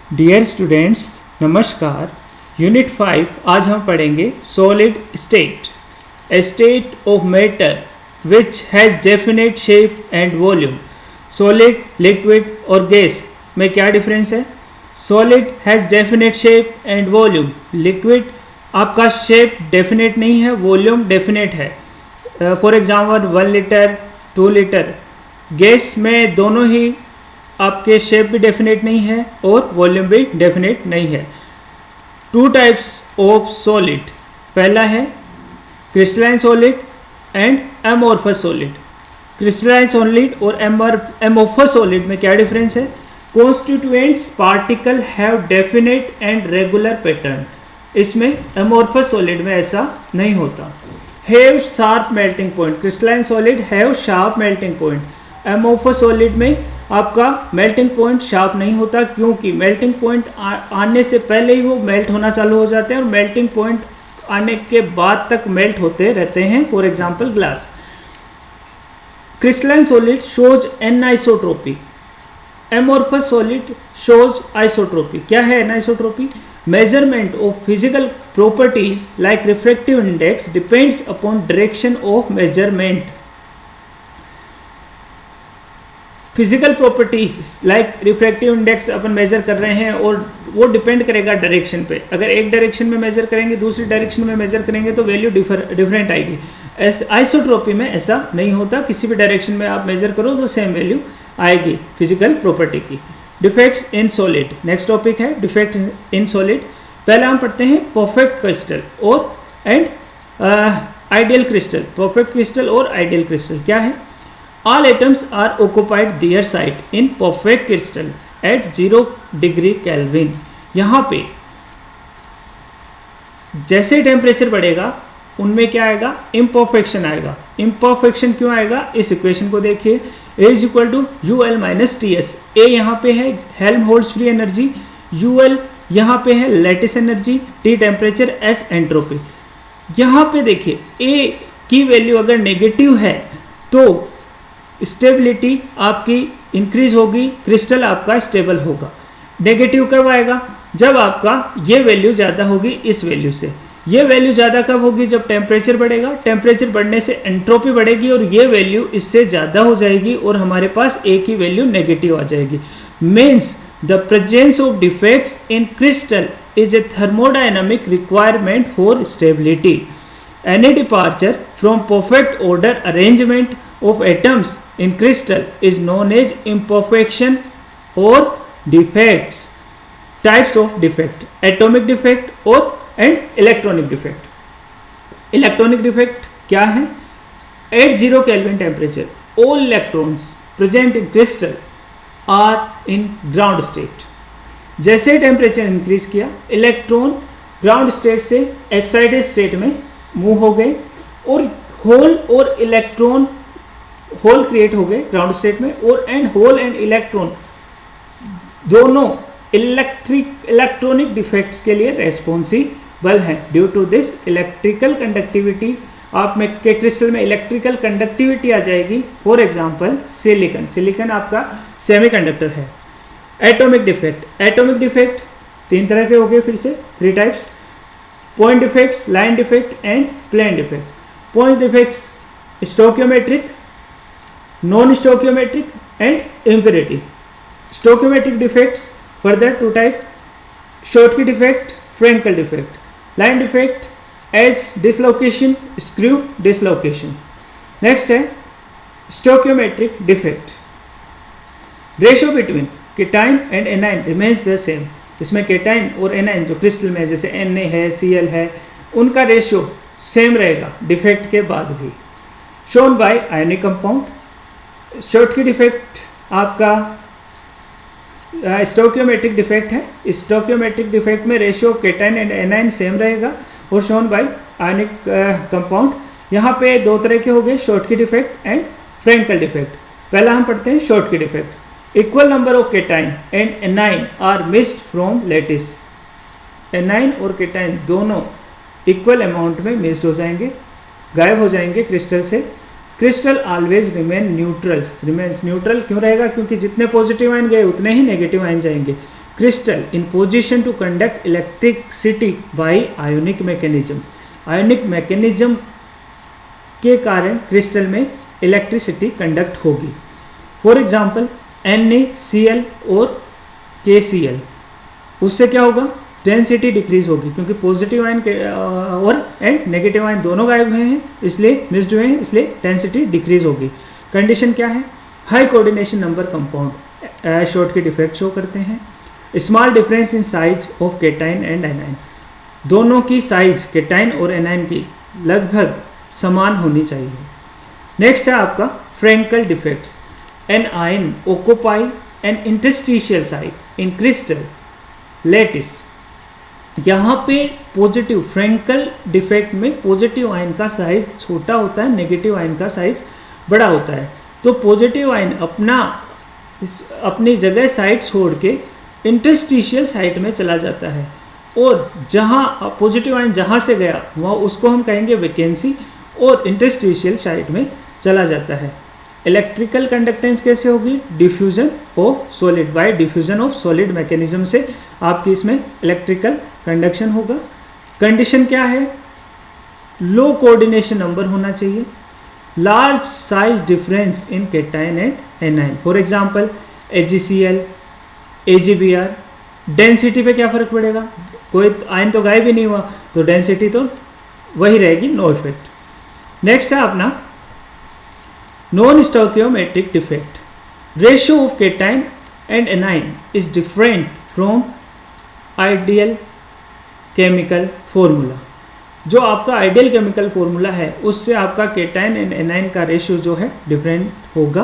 Dear students, नमस्कार। Unit 5 आज हम पढ़ेंगे solid state, A state of matter which has definite shape and volume. Solid, liquid और gas में क्या डिफरेंस है? Solid has definite shape and volume. Liquid आपका शेप डेफिनेट नहीं है, वॉल्यूम डेफिनेट है। For example 1 litre 2 litre. Gas में दोनों ही आपके शेप भी डेफिनेट नहीं है और वॉल्यूम भी डेफिनेट नहीं है। 2 टाइप्स ऑफ सॉलिड, पहला है crystalline solid and amorphous solid. Crystalline solid और एमोर्फस सॉलिड में क्या डिफरेंस है? Constituents particle have definite and regular pattern. इसमें एमोर्फस सॉलिड में ऐसा नहीं होता। Have sharp melting point, crystalline solid have sharp melting point. Amorphous solid में आपका मेल्टिंग पॉइंट शार्प नहीं होता, क्योंकि मेल्टिंग पॉइंट आने से पहले ही वो मेल्ट होना चालू हो जाते हैं और मेल्टिंग पॉइंट आने के बाद तक मेल्ट होते रहते हैं। For example glass. Crystalline solid shows anisotropy, amorphous solid shows isotropy. क्या है anisotropy? Measurement of physical properties like refractive index depends upon direction of measurement. Physical properties like refractive index अपन मेजर कर रहे हैं और वो डिपेंड करेगा direction पे। अगर एक डायरेक्शन में मेजर करेंगे, दूसरी डायरेक्शन में मेजर करेंगे तो वैल्यू डिफरेंट आएगी। आइसोट्रोपी में ऐसा नहीं होता, किसी भी डायरेक्शन में आप मेजर करो तो सेम वैल्यू आएगी फिजिकल प्रॉपर्टी की। Defects in solid, next topic है डिफेक्ट्स इन सॉलिड। पहले हम पढ़ते हैं परफेक्ट क्रिस्टल और आइडियल क्रिस्टल। परफेक्ट क्रिस्टल और आइडियल क्रिस्टल क्या है? All atoms are occupied their site in perfect crystal at 0 degree kelvin. यहाँ पे जैसे टेम्परेचर बढ़ेगा उनमें क्या आएगा? इम्परफेक्शन आएगा। इम्परफेक्शन क्यों आएगा? इस इक्वेशन को देखिए, A is equal to UL minus TS। A यहाँ पे है हेल्महोल्ट्ज़ फ्री एनर्जी, UL यहाँ पे है lattice energy, T temperature, S entropy. यहाँ पे देखिए A की वैल्यू अगर नेगेटिव है तो स्टेबिलिटी आपकी इंक्रीज होगी, क्रिस्टल आपका स्टेबल होगा। नेगेटिव कब आएगा? जब आपका ये वैल्यू ज़्यादा होगी इस वैल्यू से। ये वैल्यू ज़्यादा कब होगी? जब टेम्परेचर बढ़ेगा। टेम्परेचर बढ़ने से एंट्रोपी बढ़ेगी और ये वैल्यू इससे ज़्यादा हो जाएगी और हमारे पास ए की वैल्यू नेगेटिव आ जाएगी। Means the presence of defects in crystal is a thermodynamic requirement for stability. Any departure from perfect order arrangement of atoms in crystal is known as imperfection or defects. Types of defect: atomic defect or and electronic defect. Electronic defect क्या है? At 0 Kelvin temperature, all electrons present in crystal are in ground state. जैसे temperature increase किया, electron ground state से excited state में move हो गए और whole और इलेक्ट्रॉन होल क्रिएट हो गए ग्राउंड स्टेट में। और होल एंड इलेक्ट्रॉन दोनों इलेक्ट्रॉनिक डिफेक्ट्स के लिए रेस्पॉन्सिबल हैं। Due to this electrical conductivity, आप में के क्रिस्टल में इलेक्ट्रिकल कंडक्टिविटी आ जाएगी। फॉर एग्जांपल सिलिकॉन, सिलिकॉन आपका सेमीकंडक्टर है। एटॉमिक डिफेक्ट, एटॉमिक डिफेक्ट 3 तरह के हो गए, फिर से 3 types: point defects, line defect and plane defect. Point defects stoichiometric, non stoichiometric and imperative. Stoichiometric defects further 2 type: Schottky defect, Frenkel defect. Line defect edge dislocation, screw dislocation. Next है stoichiometric defect. Ratio between cation and anion remains the same. इसमें cation और anion जो crystal में जैसे Na है, Cl है, उनका ratio same रहेगा डिफेक्ट के बाद भी। Shown by ionic compound. Schottky defect आपका स्टोकियोमेट्रिक डिफेक्ट है। स्टोकियोमेट्रिक डिफेक्ट में ratio cation and A9 same रहेगा और शोन बाय आयनिक कंपाउंड। यहाँ पे 2 तरह के हो गए, Schottky defect and Frenkel defect. पहला हम पढ़ते हैं Schottky defect. Equal number of cation and anion are missed from lattice. Anion और केटाइन दोनों इक्वल अमाउंट में मिस्ड हो जाएंगे, गायब हो जाएंगे क्रिस्टल से। Crystal always remain neutral. Remains neutral क्यों रहेगा? क्योंकि जितने पॉजिटिव आयन गए उतने ही नेगेटिव आयन जाएंगे। crystal in position to conduct electricity by ionic mechanism. Ionic mechanism के कारण क्रिस्टल में इलेक्ट्रिसिटी कंडक्ट होगी. फॉर एग्जाम्पल NaCl और KCl, उससे क्या होगा, डेंसिटी डिक्रीज होगी क्योंकि पॉजिटिव आयन और एंड नेगेटिव आयन दोनों गायब हुए हैं, इसलिए मिस्ड हुए हैं, इसलिए डेंसिटी डिक्रीज होगी. कंडीशन क्या है, high coordination number compound short के डिफेक्ट शो करते हैं. Small difference in size of cation and A9, दोनों की साइज केटाइन और एनाइन की लगभग समान होनी चाहिए. नेक्स्ट है आपका Frenkel defects. An ion occupy an interstitial site in crystal lattice. यहाँ पे पॉजिटिव फ्रेंकल डिफेक्ट में पॉजिटिव आयन का साइज छोटा होता है, नेगेटिव आयन का साइज बड़ा होता है. तो पॉजिटिव आयन अपनी जगह साइट छोड़ के इंटरस्टिशियल साइट में चला जाता है, और जहाँ पॉजिटिव आयन जहाँ से गया वहाँ उसको हम कहेंगे वैकेंसी, और इंटरस्टिशियल साइट में चला जाता है. इलेक्ट्रिकल कंडक्टेंस कैसे होगी, diffusion of solid, bye diffusion of solid mechanism से आपकी इसमें इलेक्ट्रिकल कंडक्शन होगा. कंडीशन क्या है, लो कोऑर्डिनेशन नंबर होना चाहिए. Large size difference in cation and A9. For example AgCl, AgBr, density पे क्या फर्क पड़ेगा, कोई आयन तो गायब ही नहीं हुआ, तो डेंसिटी तो वही रहेगी, नो इफेक्ट. नेक्स्ट है अपना non stoichiometric defect. Ratio of cation and anion is different from ideal chemical formula. जो आपका आइडियल केमिकल फॉर्मूला है उससे आपका केटाइन एंड एनाइन का रेशियो जो है डिफरेंट होगा.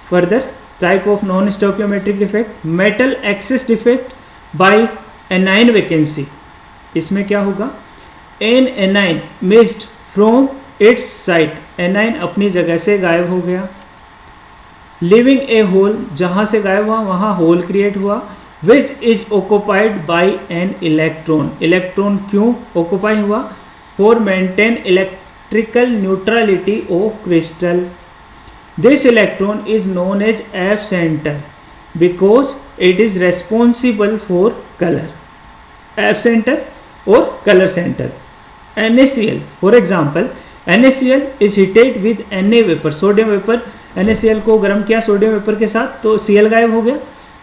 Further type of non stoichiometric defect, metal excess defect by anion vacancy. इसमें क्या होगा, an anion missed from its site, anion अपनी जगह से गायब हो गया. लिविंग ए होल, जहाँ से गायब हुआ वहाँ होल क्रिएट हुआ. Which is occupied by an electron, electron क्यों ऑक्यूपाई हुआ, for maintain electrical neutrality of crystal. This electron is known as F centre because it is responsible for colour. F centre और colour centre. NaCl, for example NaCl is heated with Na vapour, sodium vapour. NaCl को गर्म किया sodium vapour के साथ तो Cl गायब हो गया,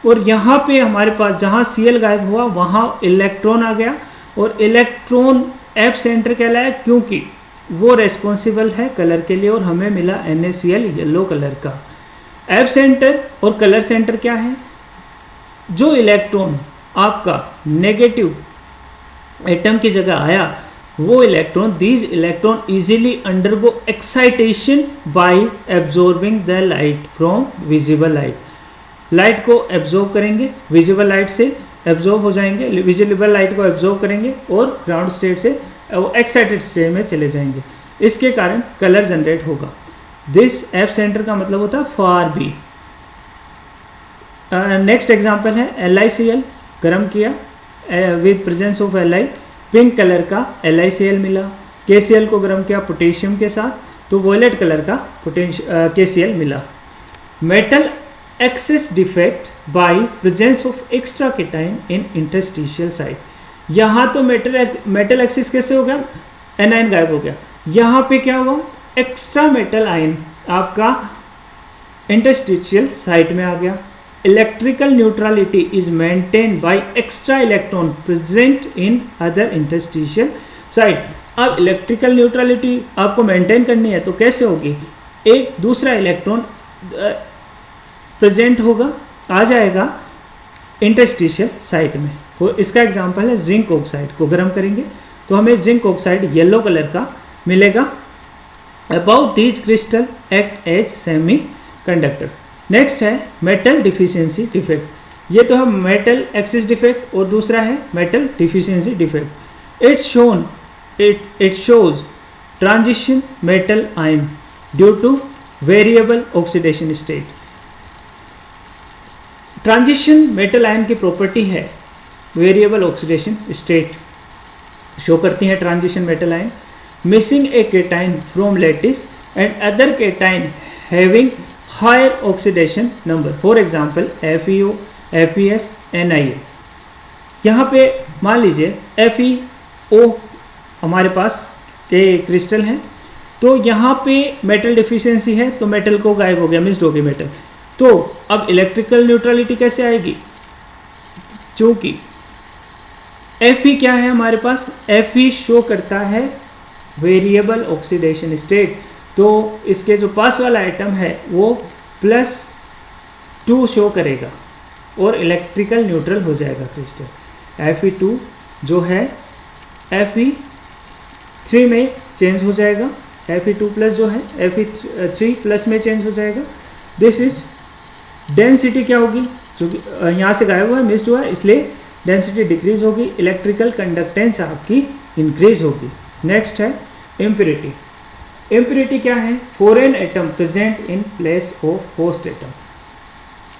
और यहाँ पे हमारे पास जहाँ Cl गायब हुआ वहाँ इलेक्ट्रॉन आ गया, और इलेक्ट्रॉन एफ सेंटर कहलाया क्योंकि वो रेस्पॉन्सिबल है कलर के लिए, और हमें मिला NaCl येलो कलर का. एफ सेंटर और कलर सेंटर क्या है, जो इलेक्ट्रॉन आपका नेगेटिव एटम की जगह आया वो electron, these electron easily undergo excitation bye absorbing the light from visible light. Light को एब्जॉर्ब करेंगे, विजिबल लाइट से एब्जॉर्ब हो जाएंगे, विजिबल लाइट को एब्जॉर्ब करेंगे और ग्राउंड स्टेट से वो एक्साइटेड स्टेट में चले जाएंगे. इसके कारण कलर जनरेट होगा. दिस एफ सेंटर का मतलब होता है फार बी. नेक्स्ट एग्जांपल है LiCl, गर्म किया with presence of Li, pink colour का LiCl मिला. KCl को गर्म किया पोटेशियम के साथ तो वॉयलेट कलर का KCl मिला. Metal excess defect by presence of extra cation in interstitial site. यहाँ तो मेटल एक्सेस कैसे हो गया, एनाइन गायब हो गया. यहाँ पे क्या हुआ, एक्स्ट्रा मेटल आयन आपका इंटरस्टिशियल साइट में आ गया. Electrical neutrality is maintain by extra electron present in other interstitial site. अब इलेक्ट्रिकल न्यूट्रलिटी आपको मेंटेन करनी है तो कैसे होगी, एक दूसरा इलेक्ट्रॉन प्रेजेंट होगा, आ जाएगा इंटरस्टिशियल साइट में. तो इसका एग्जांपल है जिंक ऑक्साइड को गर्म करेंगे तो हमें जिंक ऑक्साइड येलो कलर का मिलेगा. About these crystal act as semi conductor. Next है मेटल डिफिशियंसी डिफेक्ट. ये तो है मेटल एक्सिस डिफेक्ट और दूसरा है metal deficiency defect. It shows transition metal ion due to variable oxidation state. Transition metal ion की प्रॉपर्टी है variable oxidation state show करती है transition metal ion. Missing a cation from lattice and other cation having higher oxidation number. For example, FeO, FeSNiA। यहाँ पे मान लीजिए FeO हमारे पास के क्रिस्टल हैं, तो यहाँ पे मेटल डिफिशियंसी है तो मेटल को गायब हो गया, मिस्ड हो गई मेटल। तो अब इलेक्ट्रिकल न्यूट्रलिटी कैसे आएगी? क्योंकि Fe क्या है हमारे पास? Fe शो करता है वेरिएबल ऑक्सीडेशन स्टेट, तो इसके जो पास वाला आइटम है वो +2 शो करेगा और इलेक्ट्रिकल न्यूट्रल हो जाएगा क्रिस्टल। Fe2 जो है Fe3 में चेंज हो जाएगा, Fe2+ जो है Fe3+ में चेंज हो जाएगा। दिस इज डेंसिटी क्या होगी? जो यहाँ से गायब हुआ है, मिस्ड हुआ है, इसलिए डेंसिटी डिक्रीज होगी, इलेक्ट्रिकल कंडक्टेंस आपकी इंक्रीज होगी। नेक्स्ट है इम्प्योरिटी। इम्प्योरिटी क्या है? Foreign atom present in place of host atom.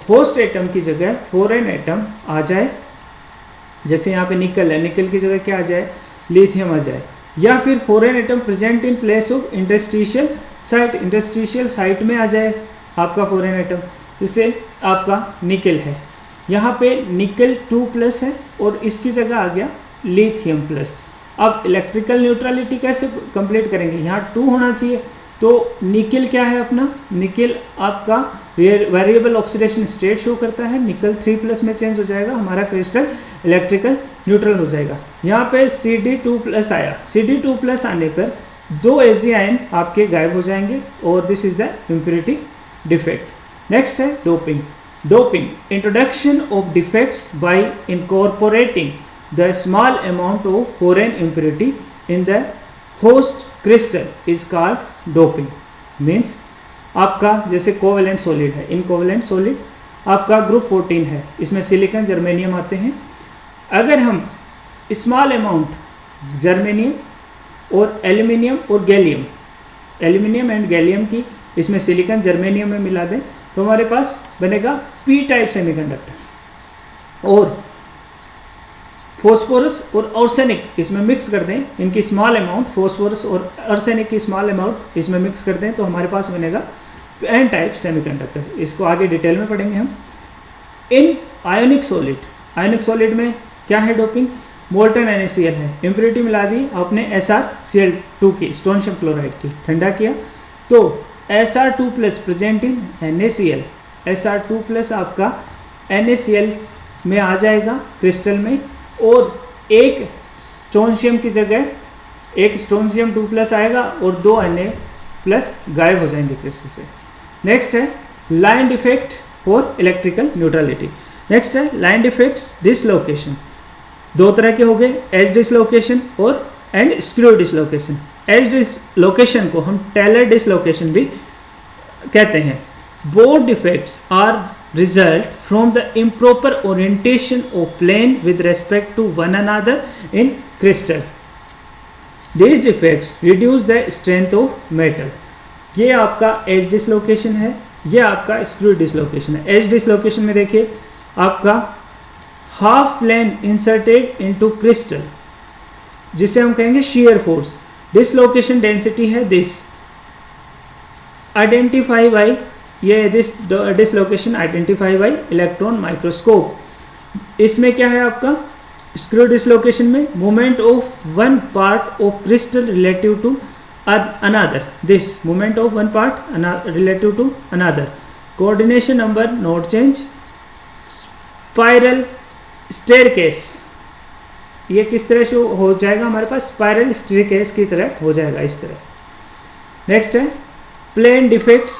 Host atom की जगह फॉरेन एटम आ जाए, जैसे यहाँ पे निकल है, निकल की जगह क्या आ जाए? लिथियम आ जाए। या फिर foreign atom present in place of industrial site, industrial site में आ जाए आपका फॉरेन एटम, जिससे आपका निकल है, यहाँ पे निकल 2+ है और इसकी जगह आ गया लिथियम प्लस। अब इलेक्ट्रिकल न्यूट्रलिटी कैसे कंप्लीट करेंगे? यहाँ 2 होना चाहिए, तो निकल क्या है अपना? निकल आपका वेरिएबल ऑक्सीडेशन स्टेट शो करता है, निकल 3+ में चेंज हो जाएगा, हमारा क्रिस्टल इलेक्ट्रिकल न्यूट्रल हो जाएगा। यहाँ पे Cd2+ आया, Cd2+ आने पर 2 Ag आयन आपके गायब हो जाएंगे और this is the impurity defect. Next है doping. Doping, introduction of defects by incorporating the small amount of foreign impurity in the host crystal is called doping. Means आपका जैसे कोवेलेंट सॉलिड है, इनकोवेलेंट solid आपका ग्रुप 14 है, इसमें silicon germanium आते हैं। अगर हम स्मॉल अमाउंट जर्मेनियम और एल्यूमिनियम और गैलियम, एल्यूमिनियम एंड गैलियम की इसमें सिलिकॉन जर्मेनियम में मिला दें तो हमारे पास बनेगा पी टाइप सेमीकंडक्टर। और फॉस्फोरस और आर्सेनिक इसमें मिक्स कर दें, इनकी स्मॉल अमाउंट, फॉस्फोरस और आर्सेनिक की स्मॉल अमाउंट इसमें मिक्स कर दें तो हमारे पास बनेगा एन टाइप सेमीकंडक्टर। इसको आगे डिटेल में पढ़ेंगे हम। इन आयोनिक सॉलिड, आयोनिक सॉलिड में क्या है डोपिंग? मोल्टन NaCl है, इम्प्योरिटी मिला दी आपने SrCl2 की, स्टोनशियम क्लोराइड की, ठंडा किया तो Sr2+ present in NaCl, Sr2+ आपका NaCl में आ जाएगा क्रिस्टल में, और एक स्टोनशियम की जगह एक स्टोनशियम 2+ आएगा और 2 Na+ गायब हो जाएंगे क्रिस्टल से। नेक्स्ट है line defect for electrical neutrality. Next है लाइन डिफेक्ट्स डिसलोकेशन। 2 तरह के हो गए, एज डिसलोकेशन और and screw dislocation. Edge dislocation को हम टेलर डिसलोकेशन भी कहते हैं। Both defects are result from the improper orientation of plane with respect to one another in crystal. These defects reduce the strength of metal. ये आपका as dislocation है, ये आपका स्क्रू डिसलोकेशन है। एज डिसलोकेशन में देखिए आपका half plane inserted into crystal, जिसे हम कहेंगे shear force. डिसलोकेशन डेंसिटी है दिस, आइडेंटिफाई बाई, ये this dislocation identify by electron microscope. इसमें क्या है आपका स्क्रू डिसलोकेशन में movement of one part of crystal relative to another, this movement of one part relative to another, coordination number not change, spiral staircase, ये किस तरह से हो जाएगा हमारे पास, स्पाइरल स्टेयरकेस की तरह हो जाएगा इस तरह। नेक्स्ट है प्लेन डिफेक्ट्स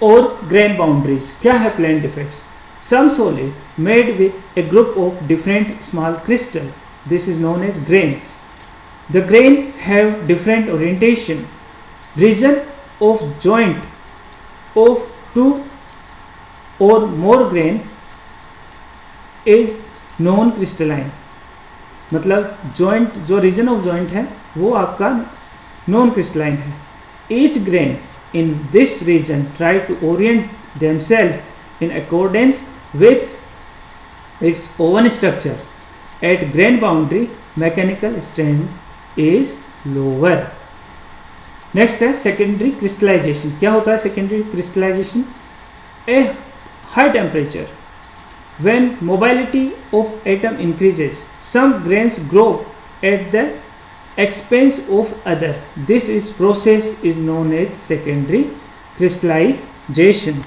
और ग्रेन बाउंड्रीज। क्या है plane defects? Some solid made with a group of different small crystal, this is known as grains. The grain have different orientation, region of joint of 2 और more grain is non crystalline. मतलब joint, जो region of joint है वो आपका non crystalline है। Each grain in this region try to orient themselves in accordance with its own structure. At grain boundary, mechanical strength is lower. Next है secondary crystallization. क्या होता है secondary crystallization? A high temperature when mobility of atom increases, some grains grow at the expense of other. This is process is known as secondary crystallization.